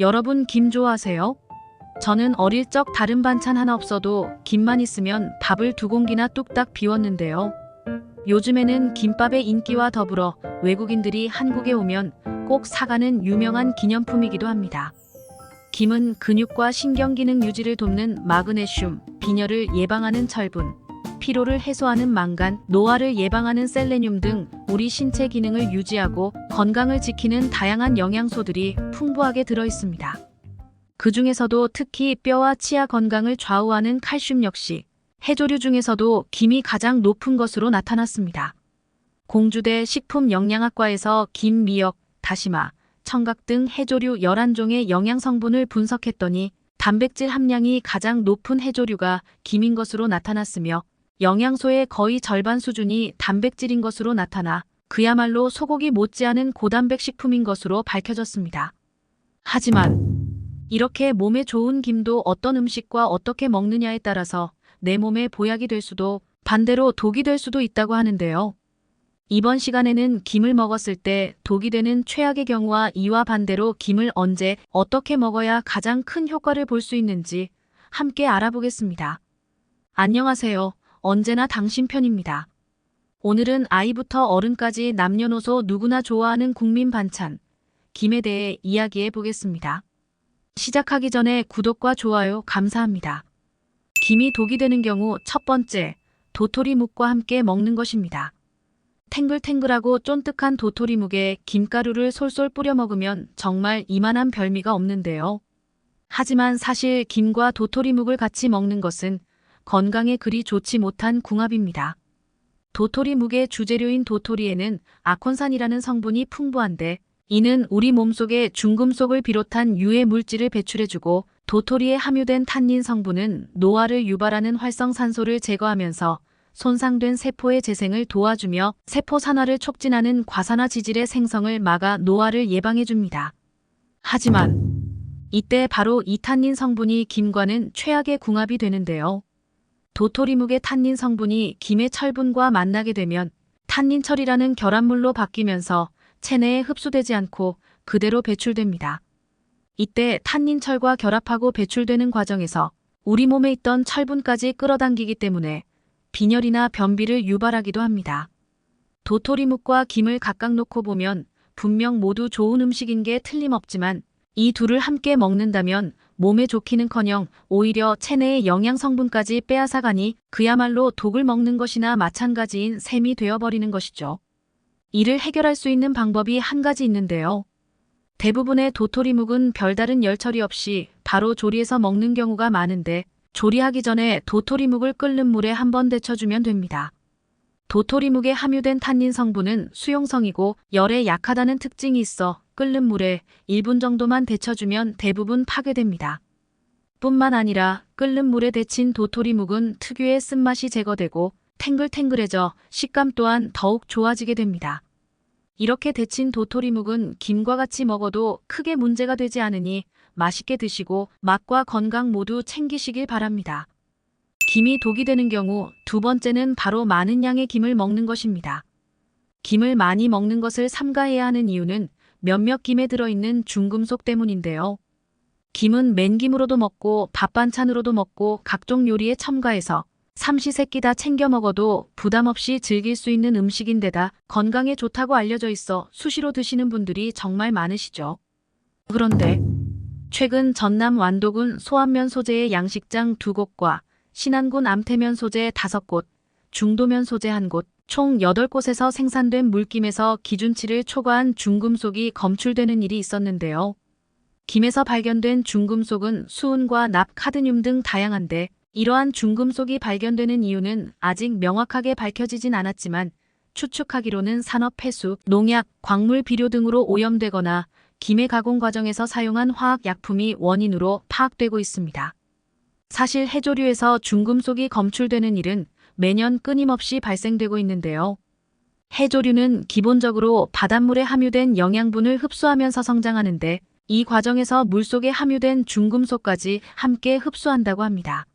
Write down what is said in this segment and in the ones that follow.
여러분 김 좋아하세요? 저는 어릴 적 다른 반찬 하나 없어도 김만 있으면 밥을 2공기나 뚝딱 비웠는데요. 요즘에는 김밥의 인기와 더불어 외국인들이 한국에 오면 꼭 사가는 유명한 기념품이기도 합니다. 김은 근육과 신경기능 유지를 돕는 마그네슘, 빈혈을 예방하는 철분, 피로를 해소하는 망간, 노화를 예방하는 셀레늄 등 우리 신체 기능을 유지하고 건강을 지키는 다양한 영양소들이 풍부하게 들어 있습니다. 그 중에서도 특히 뼈와 치아 건강을 좌우하는 칼슘 역시 해조류 중에서도 김이 가장 높은 것으로 나타났습니다. 공주대 식품영양학과에서 김, 미역, 다시마, 청각 등 해조류 11종의 영양 성분을 분석했더니 단백질 함량이 가장 높은 해조류가 김인 것으로 나타났으며 영양소의 거의 절반 수준이 단백질인 것으로 나타나 그야말로 소고기 못지않은 고단백 식품인 것으로 밝혀졌습니다. 하지만 이렇게 몸에 좋은 김도 어떤 음식과 어떻게 먹느냐에 따라서 내 몸에 보약이 될 수도 반대로 독이 될 수도 있다고 하는데요. 이번 시간에는 김을 먹었을 때 독이 되는 최악의 경우와 이와 반대로 김을 언제 어떻게 먹어야 가장 큰 효과를 볼 수 있는지 함께 알아보겠습니다. 안녕하세요. 언제나 당신 편입니다. 오늘은 아이부터 어른까지 남녀노소 누구나 좋아하는 국민 반찬, 김에 대해 이야기해 보겠습니다. 시작하기 전에 구독과 좋아요 감사합니다. 김이 독이 되는 경우 첫 번째, 도토리묵과 함께 먹는 것입니다. 탱글탱글하고 쫀득한 도토리묵에 김가루를 솔솔 뿌려 먹으면 정말 이만한 별미가 없는데요. 하지만 사실 김과 도토리묵을 같이 먹는 것은 건강에 그리 좋지 못한 궁합입니다. 도토리묵의 주재료인 도토리에는 아콘산이라는 성분이 풍부한데 이는 우리 몸속에 중금속을 비롯한 유해 물질을 배출해주고 도토리에 함유된 탄닌 성분은 노화를 유발하는 활성산소를 제거하면서 손상된 세포의 재생을 도와주며 세포 산화를 촉진하는 과산화 지질의 생성을 막아 노화를 예방해줍니다. 하지만 이때 바로 이 탄닌 성분이 김과는 최악의 궁합이 되는데요. 도토리묵의 탄닌 성분이 김의 철분과 만나게 되면 탄닌철이라는 결합물로 바뀌면서 체내에 흡수되지 않고 그대로 배출됩니다. 이때 탄닌철과 결합하고 배출되는 과정에서 우리 몸에 있던 철분까지 끌어당기기 때문에 빈혈이나 변비를 유발하기도 합니다. 도토리묵과 김을 각각 놓고 보면 분명 모두 좋은 음식인 게 틀림없지만 이 둘을 함께 먹는다면 몸에 좋기는커녕 오히려 체내의 영양 성분까지 빼앗아가니 그야말로 독을 먹는 것이나 마찬가지인 셈이 되어버리는 것이죠. 이를 해결할 수 있는 방법이 한 가지 있는데요. 대부분의 도토리묵은 별다른 열처리 없이 바로 조리해서 먹는 경우가 많은데 조리하기 전에 도토리묵을 끓는 물에 한번 데쳐주면 됩니다. 도토리묵에 함유된 탄닌 성분은 수용성이고 열에 약하다는 특징이 있어 끓는 물에 1분 정도만 데쳐주면 대부분 파괴됩니다. 뿐만 아니라 끓는 물에 데친 도토리묵은 특유의 쓴맛이 제거되고 탱글탱글해져 식감 또한 더욱 좋아지게 됩니다. 이렇게 데친 도토리묵은 김과 같이 먹어도 크게 문제가 되지 않으니 맛있게 드시고 맛과 건강 모두 챙기시길 바랍니다. 김이 독이 되는 경우 두 번째는 바로 많은 양의 김을 먹는 것입니다. 김을 많이 먹는 것을 삼가해야 하는 이유는 몇몇 김에 들어있는 중금속 때문인데요. 김은 맨김으로도 먹고 밥반찬으로도 먹고 각종 요리에 첨가해서 삼시세끼 다 챙겨 먹어도 부담 없이 즐길 수 있는 음식인데다 건강에 좋다고 알려져 있어 수시로 드시는 분들이 정말 많으시죠. 그런데 최근 전남 완도군 소안면 소재의 양식장 2곳과 신안군 암태면 소재 5곳, 중도면 소재 1곳, 총 8곳에서 생산된 물김에서 기준치를 초과한 중금속이 검출되는 일이 있었는데요. 김에서 발견된 중금속은 수은과 납, 카드뮴 등 다양한데 이러한 중금속이 발견되는 이유는 아직 명확하게 밝혀지진 않았지만 추측하기로는 산업 폐수, 농약, 광물 비료 등으로 오염되거나 김의 가공 과정에서 사용한 화학약품이 원인으로 파악되고 있습니다. 사실 해조류에서 중금속이 검출되는 일은 매년 끊임없이 발생되고 있는데요. 해조류는 기본적으로 바닷물에 함유된 영양분을 흡수하면서 성장하는데 이 과정에서 물속에 함유된 중금속까지 함께 흡수한다고 합니다.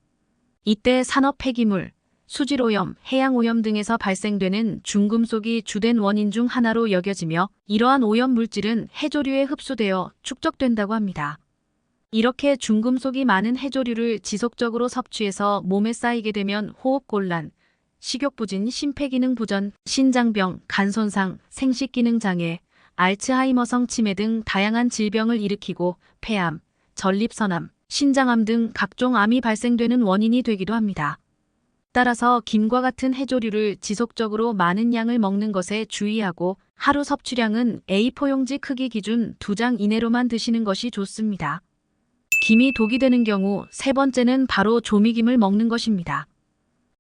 이때 산업 폐기물, 수질오염, 해양오염 등에서 발생되는 중금속이 주된 원인 중 하나로 여겨지며 이러한 오염 물질은 해조류에 흡수되어 축적된다고 합니다. 이렇게 중금속이 많은 해조류를 지속적으로 섭취해서 몸에 쌓이게 되면 호흡곤란, 식욕부진, 심폐기능 부전, 신장병, 간손상, 생식기능 장애, 알츠하이머성 치매 등 다양한 질병을 일으키고 폐암, 전립선암, 신장암 등 각종 암이 발생되는 원인이 되기도 합니다. 따라서 김과 같은 해조류를 지속적으로 많은 양을 먹는 것에 주의하고 하루 섭취량은 A4용지 크기 기준 2장 이내로만 드시는 것이 좋습니다. 김이 독이 되는 경우 세 번째는 바로 조미김을 먹는 것입니다.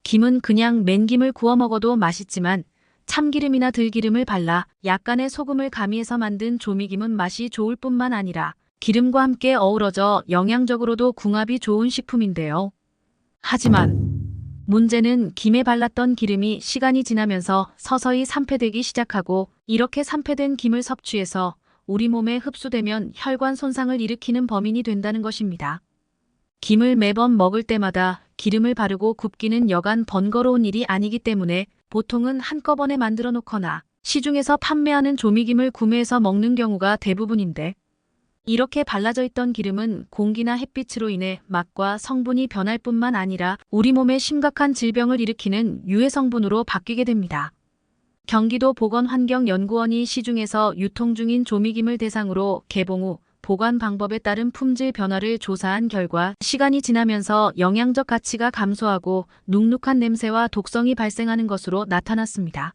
김은 그냥 맨김을 구워 먹어도 맛있지만 참기름이나 들기름을 발라 약간의 소금을 가미해서 만든 조미김은 맛이 좋을 뿐만 아니라 기름과 함께 어우러져 영양적으로도 궁합이 좋은 식품인데요. 하지만 문제는 김에 발랐던 기름이 시간이 지나면서 서서히 산패되기 시작하고 이렇게 산패된 김을 섭취해서 우리 몸에 흡수되면 혈관 손상을 일으키는 범인이 된다는 것입니다. 김을 매번 먹을 때마다 기름을 바르고 굽기는 여간 번거로운 일이 아니기 때문에 보통은 한꺼번에 만들어 놓거나 시중에서 판매하는 조미김을 구매해서 먹는 경우가 대부분인데 이렇게 발라져 있던 기름은 공기나 햇빛으로 인해 맛과 성분이 변할 뿐만 아니라 우리 몸에 심각한 질병을 일으키는 유해 성분으로 바뀌게 됩니다. 경기도 보건환경연구원이 시중에서 유통 중인 조미김을 대상으로 개봉 후 보관 방법에 따른 품질 변화를 조사한 결과 시간이 지나면서 영양적 가치가 감소하고 눅눅한 냄새와 독성이 발생하는 것으로 나타났습니다.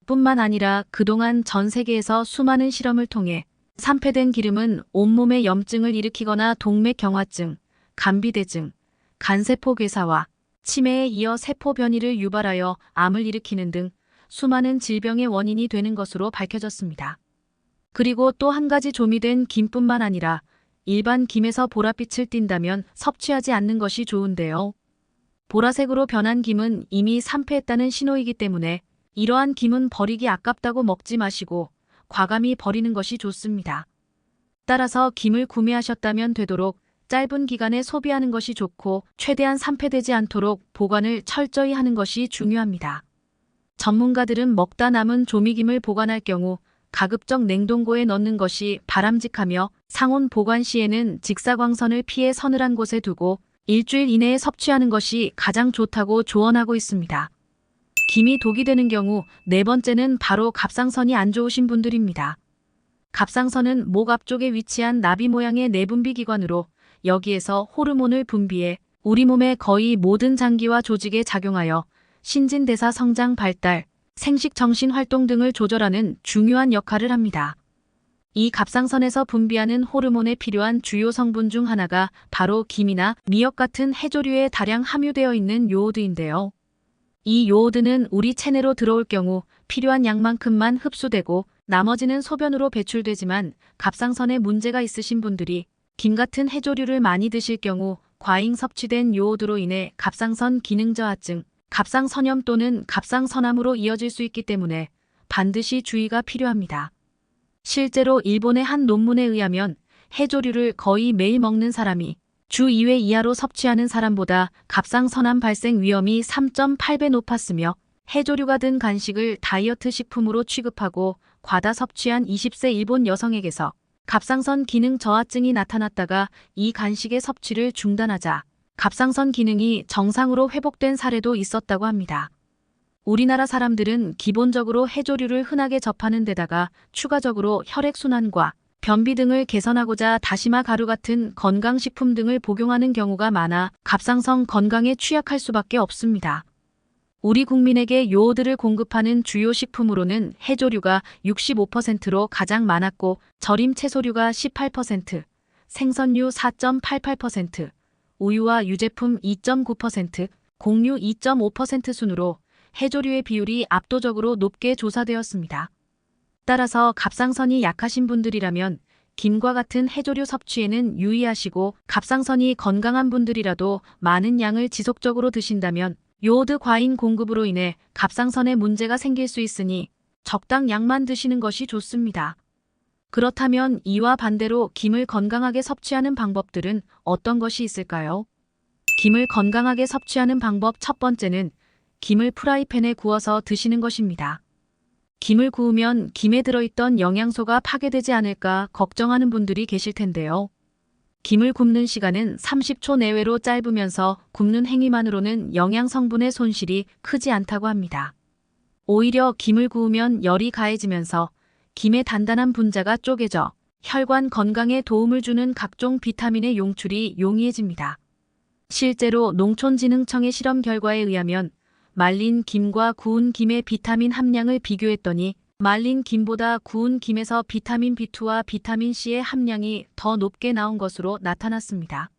뿐만 아니라 그동안 전 세계에서 수많은 실험을 통해 산패된 기름은 온몸에 염증을 일으키거나 동맥경화증, 간비대증, 간세포 괴사와 치매에 이어 세포 변이를 유발하여 암을 일으키는 등 수많은 질병의 원인이 되는 것으로 밝혀졌습니다. 그리고 또 한 가지 조미된 김뿐만 아니라 일반 김에서 보랏빛을 띈다면 섭취하지 않는 것이 좋은데요. 보라색으로 변한 김은 이미 산패했다는 신호이기 때문에 이러한 김은 버리기 아깝다고 먹지 마시고 과감히 버리는 것이 좋습니다. 따라서 김을 구매하셨다면 되도록 짧은 기간에 소비하는 것이 좋고 최대한 산패되지 않도록 보관을 철저히 하는 것이 중요합니다. 전문가들은 먹다 남은 조미김을 보관할 경우 가급적 냉동고에 넣는 것이 바람직하며 상온 보관 시에는 직사광선을 피해 서늘한 곳에 두고 일주일 이내에 섭취하는 것이 가장 좋다고 조언하고 있습니다. 김이 독이 되는 경우 네 번째는 바로 갑상선이 안 좋으신 분들입니다. 갑상선은 목 앞쪽에 위치한 나비 모양의 내분비 기관으로 여기에서 호르몬을 분비해 우리 몸의 거의 모든 장기와 조직에 작용하여 신진대사 성장 발달, 생식 정신 활동 등을 조절하는 중요한 역할을 합니다. 이 갑상선에서 분비하는 호르몬에 필요한 주요 성분 중 하나가 바로 김이나 미역 같은 해조류에 다량 함유되어 있는 요오드인데요. 이 요오드는 우리 체내로 들어올 경우 필요한 양만큼만 흡수되고 나머지는 소변으로 배출되지만 갑상선에 문제가 있으신 분들이 김 같은 해조류를 많이 드실 경우 과잉 섭취된 요오드로 인해 갑상선 기능 저하증, 갑상선염 또는 갑상선암으로 이어질 수 있기 때문에 반드시 주의가 필요합니다. 실제로 일본의 한 논문에 의하면 해조류를 거의 매일 먹는 사람이 주 2회 이하로 섭취하는 사람보다 갑상선암 발생 위험이 3.8배 높았으며 해조류가 든 간식을 다이어트 식품으로 취급하고 과다 섭취한 20세 일본 여성에게서 갑상선 기능 저하증이 나타났다가 이 간식의 섭취를 중단하자 갑상선 기능이 정상으로 회복된 사례도 있었다고 합니다. 우리나라 사람들은 기본적으로 해조류를 흔하게 접하는 데다가 추가적으로 혈액순환과 변비 등을 개선하고자 다시마 가루 같은 건강식품 등을 복용하는 경우가 많아 갑상선 건강에 취약할 수밖에 없습니다. 우리 국민에게 요오드를 공급하는 주요 식품으로는 해조류가 65%로 가장 많았고 절임 채소류가 18%, 생선류 4.88%, 우유와 유제품 2.9%, 곡류 2.5% 순으로 해조류의 비율이 압도적으로 높게 조사되었습니다. 따라서 갑상선이 약하신 분들이라면 김과 같은 해조류 섭취에는 유의하시고 갑상선이 건강한 분들이라도 많은 양을 지속적으로 드신다면 요오드 과잉 공급으로 인해 갑상선에 문제가 생길 수 있으니 적당 양만 드시는 것이 좋습니다. 그렇다면 이와 반대로 김을 건강하게 섭취하는 방법들은 어떤 것이 있을까요? 김을 건강하게 섭취하는 방법 첫 번째는 김을 프라이팬에 구워서 드시는 것입니다. 김을 구우면 김에 들어있던 영양소가 파괴되지 않을까 걱정하는 분들이 계실 텐데요. 김을 굽는 시간은 30초 내외로 짧으면서 굽는 행위만으로는 영양 성분의 손실이 크지 않다고 합니다. 오히려 김을 구우면 열이 가해지면서 김의 단단한 분자가 쪼개져 혈관 건강에 도움을 주는 각종 비타민의 용출이 용이해집니다. 실제로 농촌진흥청의 실험 결과에 의하면 말린 김과 구운 김의 비타민 함량을 비교했더니 말린 김보다 구운 김에서 비타민 B2와 비타민 C의 함량이 더 높게 나온 것으로 나타났습니다.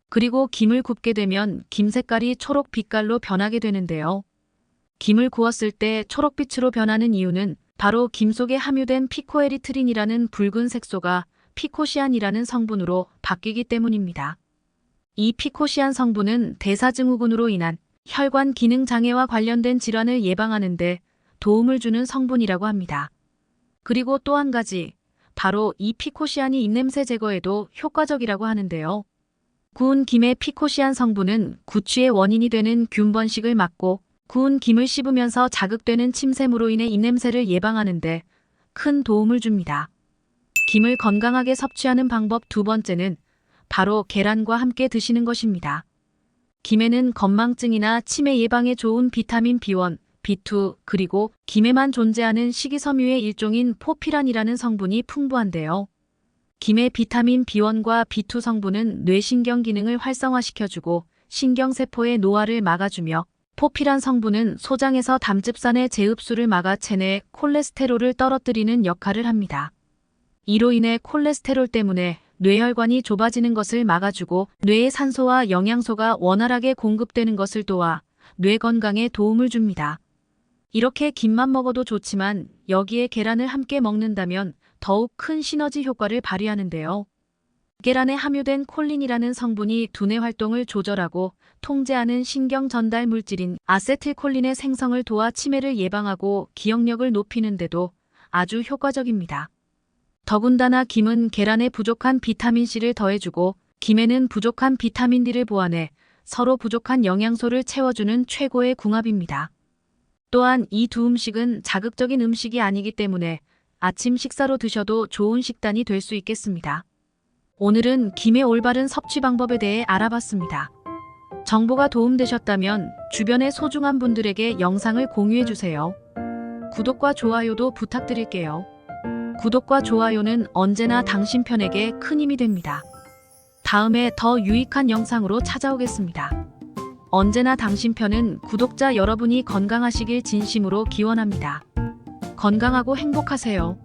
그리고 김을 굽게 되면 김 색깔이 초록 빛깔로 변하게 되는데요. 김을 구웠을 때 초록빛으로 변하는 이유는 바로 김 속에 함유된 피코에리트린이라는 붉은 색소가 피코시안이라는 성분으로 바뀌기 때문입니다. 이 피코시안 성분은 대사증후군으로 인한 혈관 기능 장애와 관련된 질환을 예방하는 데 도움을 주는 성분이라고 합니다. 그리고 또 한 가지, 바로 이 피코시안이 입냄새 제거에도 효과적이라고 하는데요. 구운 김의 피코시안 성분은 구취의 원인이 되는 균 번식을 막고 구운 김을 씹으면서 자극되는 침샘으로 인해 입냄새를 예방하는 데 큰 도움을 줍니다. 김을 건강하게 섭취하는 방법 두 번째는 바로 계란과 함께 드시는 것입니다. 김에는 건망증이나 치매 예방에 좋은 비타민 B1, B2 그리고 김에만 존재하는 식이섬유의 일종인 포피란이라는 성분이 풍부한데요. 김의 비타민 B1과 B2 성분은 뇌신경 기능을 활성화시켜주고 신경세포의 노화를 막아주며 포피란 성분은 소장에서 담즙산의 재흡수를 막아 체내 콜레스테롤을 떨어뜨리는 역할을 합니다. 이로 인해 콜레스테롤 때문에 뇌혈관이 좁아지는 것을 막아주고 뇌의 산소와 영양소가 원활하게 공급되는 것을 도와 뇌 건강에 도움을 줍니다. 이렇게 김만 먹어도 좋지만 여기에 계란을 함께 먹는다면 더욱 큰 시너지 효과를 발휘하는데요. 계란에 함유된 콜린이라는 성분이 두뇌 활동을 조절하고 통제하는 신경 전달 물질인 아세틸콜린의 생성을 도와 치매를 예방하고 기억력을 높이는 데도 아주 효과적입니다. 더군다나 김은 계란에 부족한 비타민C를 더해주고 김에는 부족한 비타민 D를 보완해 서로 부족한 영양소를 채워주는 최고의 궁합입니다. 또한 이 두 음식은 자극적인 음식이 아니기 때문에 아침 식사로 드셔도 좋은 식단이 될 수 있겠습니다. 오늘은 김의 올바른 섭취 방법에 대해 알아봤습니다. 정보가 도움되셨다면 주변의 소중한 분들에게 영상을 공유해주세요. 구독과 좋아요도 부탁드릴게요. 구독과 좋아요는 언제나 당신 편에게 큰 힘이 됩니다. 다음에 더 유익한 영상으로 찾아오겠습니다. 언제나 당신 편은 구독자 여러분이 건강하시길 진심으로 기원합니다. 건강하고 행복하세요.